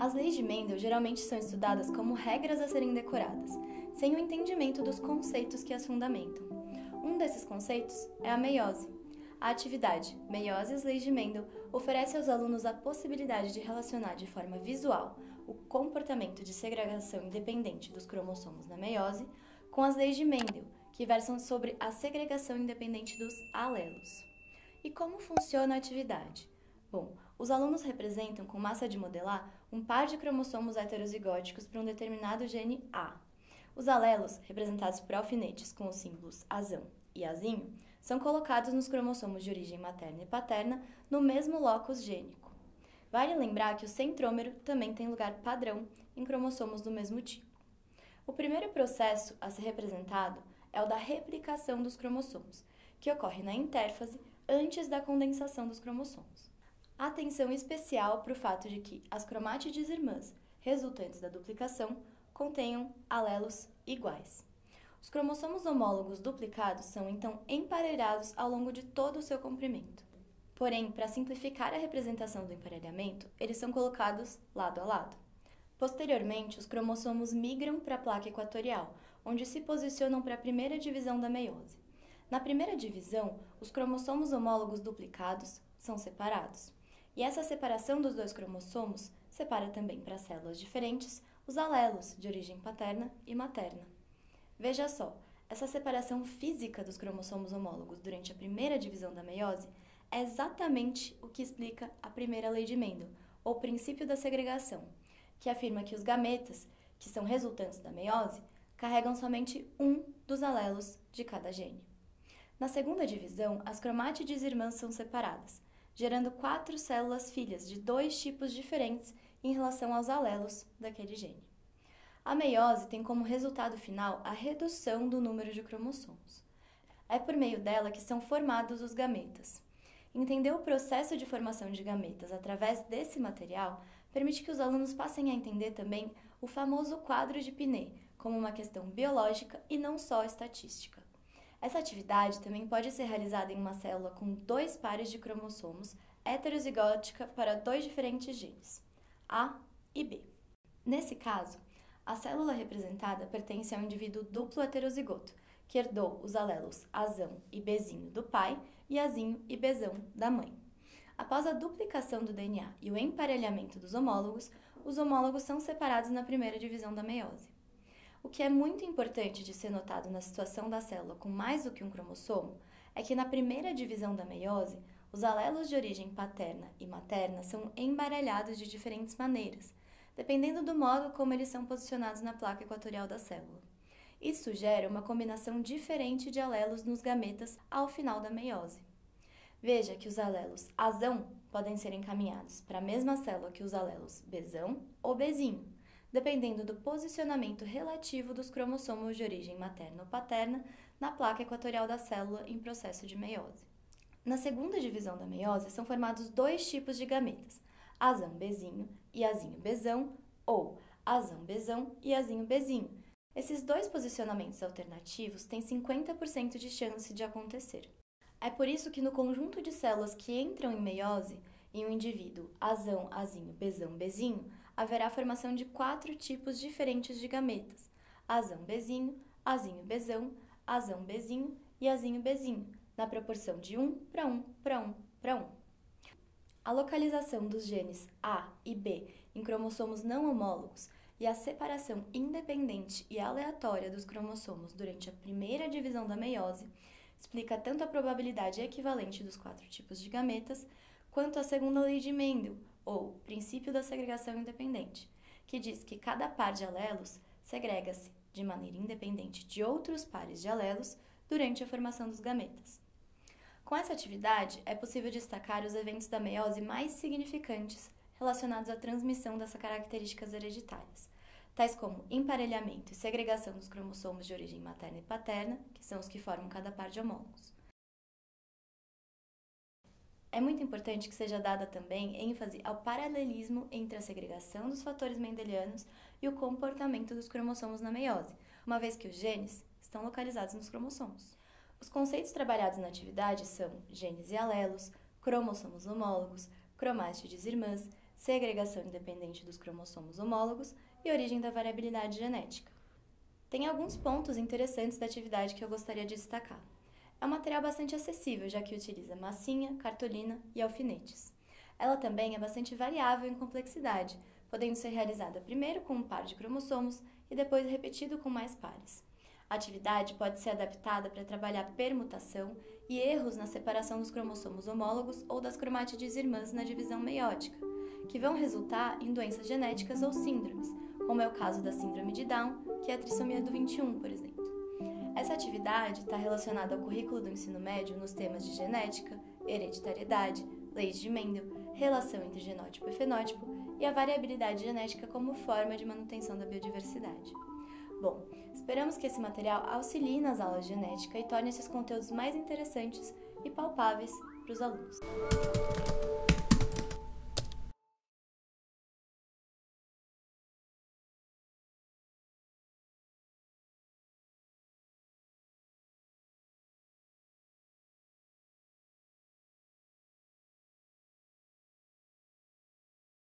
As leis de Mendel geralmente são estudadas como regras a serem decoradas, sem o entendimento dos conceitos que as fundamentam. Um desses conceitos é a meiose. A atividade Meiose e as leis de Mendel oferece aos alunos a possibilidade de relacionar de forma visual o comportamento de segregação independente dos cromossomos na meiose com as leis de Mendel, que versam sobre a segregação independente dos alelos. E como funciona a atividade? Bom, os alunos representam com massa de modelar um par de cromossomos heterozigóticos para um determinado gene A. Os alelos, representados por alfinetes com os símbolos azão e azinho, são colocados nos cromossomos de origem materna e paterna no mesmo locus gênico. Vale lembrar que o centrômero também tem lugar padrão em cromossomos do mesmo tipo. O primeiro processo a ser representado é o da replicação dos cromossomos, que ocorre na intérfase antes da condensação dos cromossomos. Atenção especial para o fato de que as cromátides irmãs resultantes da duplicação contenham alelos iguais. Os cromossomos homólogos duplicados são então emparelhados ao longo de todo o seu comprimento. Porém, para simplificar a representação do emparelhamento, eles são colocados lado a lado. Posteriormente, os cromossomos migram para a placa equatorial, onde se posicionam para a primeira divisão da meiose. Na primeira divisão, os cromossomos homólogos duplicados são separados. E essa separação dos dois cromossomos separa também para células diferentes os alelos de origem paterna e materna. Veja só, essa separação física dos cromossomos homólogos durante a primeira divisão da meiose é exatamente o que explica a primeira lei de Mendel, ou princípio da segregação, que afirma que os gametas, que são resultantes da meiose, carregam somente um dos alelos de cada gene. Na segunda divisão, as cromátides irmãs são separadas, gerando 4 células filhas de 2 tipos diferentes em relação aos alelos daquele gene. A meiose tem como resultado final a redução do número de cromossomos. É por meio dela que são formados os gametas. Entender o processo de formação de gametas através desse material permite que os alunos passem a entender também o famoso quadro de Pinet como uma questão biológica e não só estatística. Essa atividade também pode ser realizada em uma célula com 2 pares de cromossomos heterozigótica para 2 diferentes genes, A e B. Nesse caso, a célula representada pertence ao indivíduo duplo heterozigoto, que herdou os alelos azão e bezinho do pai e azinho e bezão da mãe. Após a duplicação do DNA e o emparelhamento dos homólogos, os homólogos são separados na primeira divisão da meiose. O que é muito importante de ser notado na situação da célula com mais do que um cromossomo é que na primeira divisão da meiose, os alelos de origem paterna e materna são embaralhados de diferentes maneiras, dependendo do modo como eles são posicionados na placa equatorial da célula. Isso gera uma combinação diferente de alelos nos gametas ao final da meiose. Veja que os alelos azão podem ser encaminhados para a mesma célula que os alelos bezão ou bezinho, dependendo do posicionamento relativo dos cromossomos de origem materna ou paterna na placa equatorial da célula em processo de meiose. Na segunda divisão da meiose são formados 2 tipos de gametas, azão-bezinho e azinho-bezão, ou azão-bezão e azinho-bezinho. Esses 2 posicionamentos alternativos têm 50% de chance de acontecer. É por isso que no conjunto de células que entram em meiose, em um indivíduo azão, azinho, bezão, bezinho, haverá a formação de 4 tipos diferentes de gametas, azão-bezinho, azinho-bezão, azão-bezinho e azinho-bezinho, na proporção de 1 para 1 para 1 para 1. A localização dos genes A e B em cromossomos não homólogos e a separação independente e aleatória dos cromossomos durante a primeira divisão da meiose explica tanto a probabilidade equivalente dos 4 tipos de gametas, quanto a segunda lei de Mendel, ou princípio da segregação independente, que diz que cada par de alelos segrega-se de maneira independente de outros pares de alelos durante a formação dos gametas. Com essa atividade, é possível destacar os eventos da meiose mais significantes relacionados à transmissão dessas características hereditárias, tais como emparelhamento e segregação dos cromossomos de origem materna e paterna, que são os que formam cada par de homólogos. É muito importante que seja dada também ênfase ao paralelismo entre a segregação dos fatores mendelianos e o comportamento dos cromossomos na meiose, uma vez que os genes estão localizados nos cromossomos. Os conceitos trabalhados na atividade são genes e alelos, cromossomos homólogos, cromátides irmãs, segregação independente dos cromossomos homólogos e origem da variabilidade genética. Tem alguns pontos interessantes da atividade que eu gostaria de destacar. É um material bastante acessível, já que utiliza massinha, cartolina e alfinetes. Ela também é bastante variável em complexidade, podendo ser realizada primeiro com um par de cromossomos e depois repetido com mais pares. A atividade pode ser adaptada para trabalhar permutação e erros na separação dos cromossomos homólogos ou das cromátides irmãs na divisão meiótica, que vão resultar em doenças genéticas ou síndromes, como é o caso da síndrome de Down, que é a trissomia do 21, por exemplo. Essa atividade está relacionada ao currículo do ensino médio nos temas de genética, hereditariedade, leis de Mendel, relação entre genótipo e fenótipo e a variabilidade genética como forma de manutenção da biodiversidade. Bom, esperamos que esse material auxilie nas aulas de genética e torne esses conteúdos mais interessantes e palpáveis para os alunos.